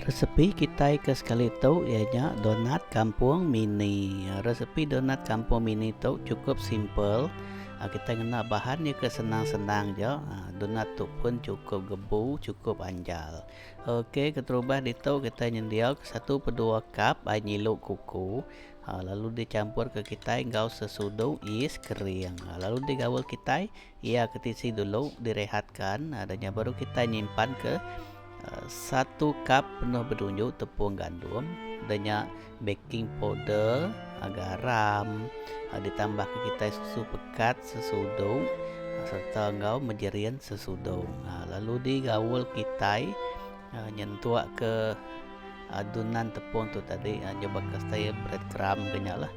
Resepi kita ke sekali tu ianya donat kampung mini. Resepi donat kampung mini tu cukup simple. Kita kena bahan dia ke senang-senang je. Donat tu pun cukup gebu, cukup anjal. Okey, keterubah di tu kita nyendia 1/2 cup air nyiluk kuku. Lalu dicampur ke kita engkau sesudu is kering. Lalu digawal kita ia ketisi dulu direhatkan. Adanya baru kita nyimpan ke 1 cup penuh berunjuk tepung gandum, adanya baking powder, garam, ditambah ke kita susu pekat sesudu, serta engkau menjerian sesudu. Lalu digaul kita nyentuak ke adunan tepung tu tadi, coba kasih breadcrumb kenyalah.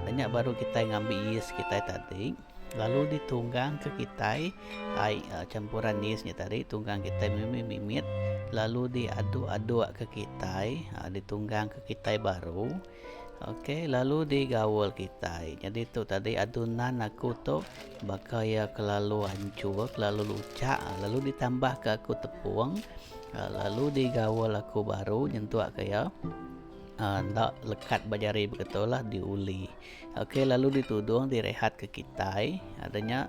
Adanya baru kita ngambil yeast kita tadi. Lalu ditunggang ke kita campuran yeastnya tadi, tunggang kita mimit, lalu diaduk-aduk ke kita, ditunggang ke kita baru. Okey, lalu digaul kita. Jadi tu tadi adunan aku tu bakal ya kelalu hancur, kelalu lucak, lalu ditambah ke aku tepung, lalu digaul aku baru nyentuak ke ya. Tak lekat bajari betul lah diuli. Okey, lalu ditudung direhat ke kita, adanya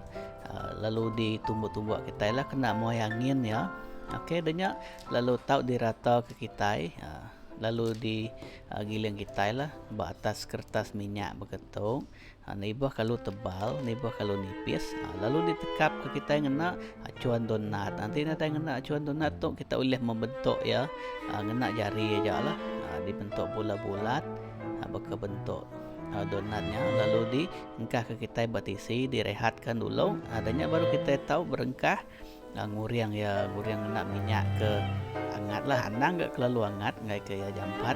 lalu ditumbuk-tumbuk kita lah kena moyangin ya. Okey, adanya lalu tahu dirata ke kita, lalu digiling kita lah atas kertas minyak begitu. Nibah kalau tebal, nibah kalau nipis, lalu ditekap ke kita ngena acuan donat. Nanti nanti ngena acuan donat tu kita boleh membentuk ya, ngena jari aja lah, dibentuk bulat-bulat, bentuk donatnya. Lalu diengkah ke kita batisi, direhatkan dulu. Adanya baru kita tahu berengkah nguriang ya, nguriang nak minyak ke hangat lah, anang gak terlalu hangat, nggak kayak jampat.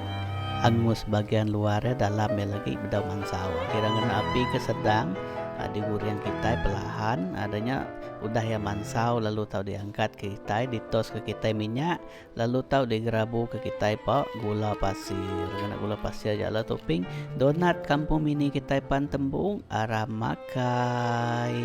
Angus bagian luarnya, dalamnya lagi bedau mansau. Kira ngena api ke sedang, diguriang kita perlahan. Adanya udah ya mansau, lalu tahu diangkat ke kita, ditos ke kita minyak, lalu tahu digerabu ke kita pak gula pasir. Kena gula pasir aja lah topping donat kampung mini kita pan tembung arah makai.